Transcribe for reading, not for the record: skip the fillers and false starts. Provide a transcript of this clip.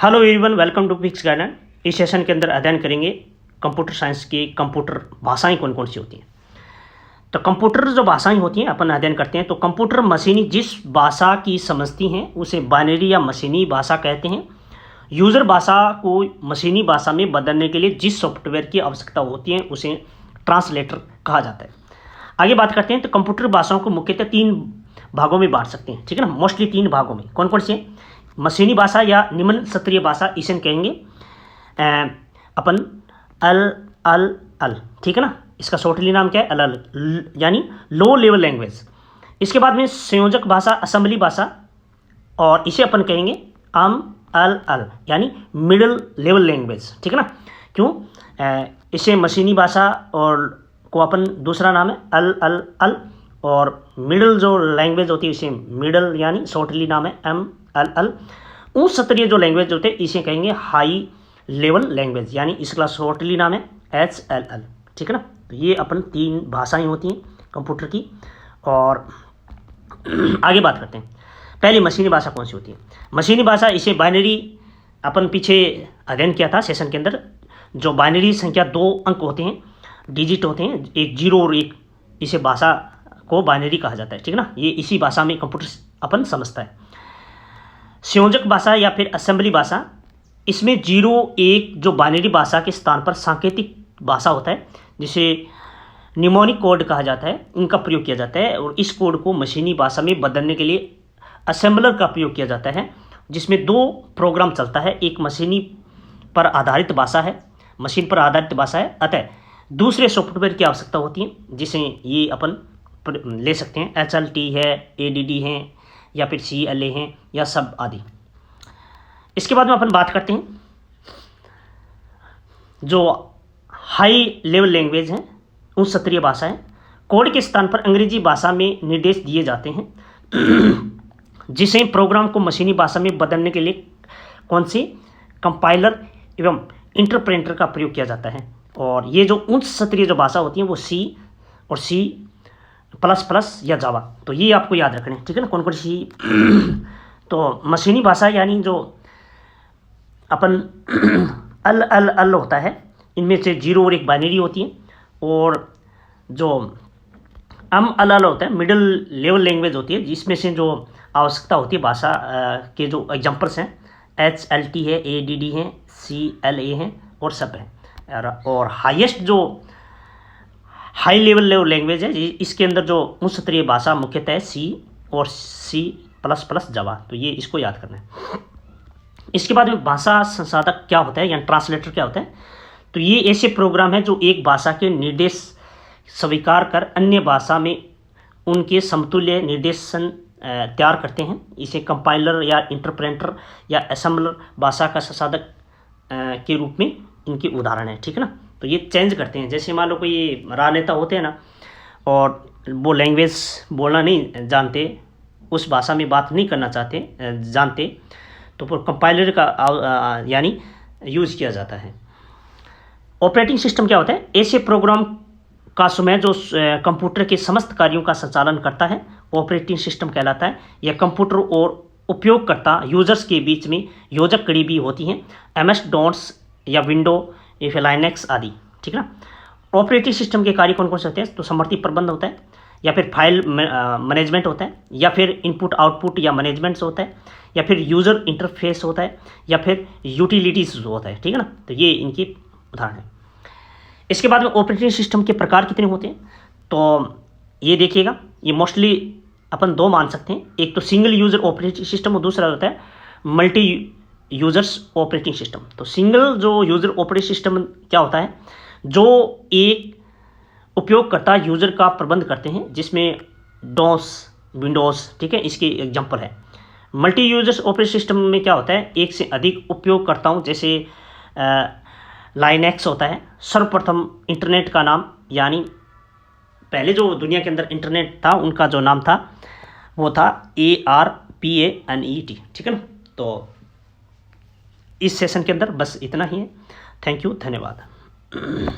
Hello everyone, welcome to Pix Garden. इस session के अंदर अध्ययन करेंगे कंप्यूटर साइंस की कंप्यूटर भाषाएं कौन कौन सी होती हैं। तो कंप्यूटर जो भाषाएं होती हैं अपन अध्ययन करते हैं। तो कंप्यूटर मशीनी जिस भाषा की समझती हैं उसे बाइनरी या मशीनी भाषा कहते हैं। यूज़र भाषा को मशीनी भाषा में बदलने के लिए जिस सॉफ्टवेयर की आवश्यकता होती है उसे ट्रांसलेटर कहा जाता है। आगे बात करते हैं। तो कंप्यूटर भाषाओं को मुख्यतः 3 भागों में बांट सकते हैं, ठीक है ना। मोस्टली 3 भागों में कौन कौन से? मशीनी भाषा या निम्न स्तरीय भाषा, इसे कहेंगे अपन अल, ठीक है ना। इसका शॉर्टली नाम क्या है? अल यानी लो लेवल लैंग्वेज। इसके बाद में संयोजक भाषा, असेंबली भाषा, और इसे अपन कहेंगे अल यानी मिडिल लेवल लैंग्वेज, ठीक है ना। क्यों? इसे मशीनी भाषा और को अपन दूसरा नाम है अल, और मिडिल जो लैंग्वेज होती है इसे मिडिल यानी शॉर्टली नाम है अल। उच्च स्तरीय जो लैंग्वेज होते हैं इसे कहेंगे हाई लेवल लैंग्वेज, यानी इसका शॉर्टली नाम है HLL, ठीक है ना। तो ये अपन 3 भाषाएं होती हैं कंप्यूटर की। और आगे बात करते हैं। पहली मशीनी भाषा कौन सी होती है? मशीनी भाषा, इसे बाइनरी, अपन पीछे अध्ययन किया था सेशन के अंदर। जो बाइनरी संख्या 2 अंक होते हैं, डिजिट होते हैं, एक 0 और 1, इसे भाषा को बाइनरी कहा जाता है, ठीक है ना। ये इसी भाषा में कंप्यूटर अपन समझता है। संयोजक भाषा या फिर असेंबली भाषा, इसमें 0 1 जो बाइनरी भाषा के स्थान पर सांकेतिक भाषा होता है, जिसे निमोनिक कोड कहा जाता है, इनका प्रयोग किया जाता है। और इस कोड को मशीनी भाषा में बदलने के लिए असेंबलर का प्रयोग किया जाता है, जिसमें 2 प्रोग्राम चलता है। एक मशीनी पर आधारित भाषा है, मशीन पर आधारित भाषा है, अतः दूसरे सॉफ्टवेयर की आवश्यकता होती है, जिसे ये अपन ले सकते हैं। HLT है, ADD हैं, या फिर CLA हैं, या सब आदि। इसके बाद में अपन बात करते हैं जो हाई लेवल लैंग्वेज हैं, उच्च स्तरीय भाषा है। कोड के स्थान पर अंग्रेजी भाषा में निर्देश दिए जाते हैं, जिसे प्रोग्राम को मशीनी भाषा में बदलने के लिए कौन सी कंपाइलर एवं इंटरप्रेटर का प्रयोग किया जाता है। और ये जो उच्च स्तरीय जो भाषा होती है वो C और C++ या जावा, तो ये आपको याद रखने, ठीक है ना, कौन कौन सी। तो मशीनी भाषा यानी जो अपन अल होता है, इनमें से 0 और 1 बाइनरी होती है। और जो अल होता है मिडिल लेवल लैंग्वेज होती है, जिसमें से जो आवश्यकता होती है भाषा के जो एग्जांपल्स हैं HLT है, ADD हैं, CLA हैं, और सब हैं। और हाईएस्ट जो हाई लेवल लैंग्वेज है, इसके अंदर जो उच्च स्तरीय भाषा मुख्यतः C और C++ जावा, तो ये इसको याद करना है। इसके बाद में भाषा संसाधक क्या होता है, यानी ट्रांसलेटर क्या होता है? तो ये ऐसे प्रोग्राम है जो एक भाषा के निर्देश स्वीकार कर अन्य भाषा में उनके समतुल्य निर्देशन तैयार करते हैं। इसे कंपाइलर या इंटरप्रेटर या असेंबलर भाषा का संसाधक के रूप में इनके उदाहरण है, ठीक है ना। तो ये चेंज करते हैं। जैसे मान लो कोई राजनेता होते हैं ना, और वो लैंग्वेज बोलना नहीं जानते, उस भाषा में बात नहीं करना जानते, तो फिर कंपाइलर का यानी यूज़ किया जाता है। ऑपरेटिंग सिस्टम क्या होता है? ऐसे प्रोग्राम का समूह जो कंप्यूटर के समस्त कार्यों का संचालन करता है ऑपरेटिंग सिस्टम कहलाता है। यह कंप्यूटर और उपयोगकर्ता यूजर्स के बीच में योजक कड़ी भी होती हैं, MS-DOS या विंडो या फिर लाइनेक्स आदि, ठीक है ना। ऑपरेटिंग सिस्टम के कार्य कौन कौन से होते हैं? तो समवर्ती प्रबंध होता है, या फिर फाइल मैनेजमेंट होता है, या फिर इनपुट आउटपुट या मैनेजमेंट होता है, या फिर यूज़र इंटरफेस होता है, या फिर यूटिलिटीज होता है, ठीक है ना। तो ये इनकी उदाहरण है। इसके बाद में ऑपरेटिंग सिस्टम के प्रकार कितने होते हैं? तो ये देखिएगा, ये मोस्टली अपन 2 मान सकते हैं। एक तो सिंगल यूज़र ऑपरेटिंग सिस्टम, और दूसरा होता है मल्टी यूजर्स ऑपरेटिंग सिस्टम। तो सिंगल जो यूज़र ऑपरेटिंग सिस्टम क्या होता है? जो एक उपयोगकर्ता यूज़र का प्रबंध करते हैं, जिसमें DOS, विंडोज़, ठीक है, इसकी एग्जांपल है। मल्टी यूजर्स ऑपरेटिंग सिस्टम में क्या होता है? एक से अधिक उपयोगकर्ताओं, जैसे लाइनेक्स होता है। सर्वप्रथम इंटरनेट का नाम, यानी पहले जो दुनिया के अंदर इंटरनेट था उनका जो नाम था वो था ARPANET, ठीक है ना। तो इस सेशन के अंदर बस इतना ही है। थैंक यू, धन्यवाद।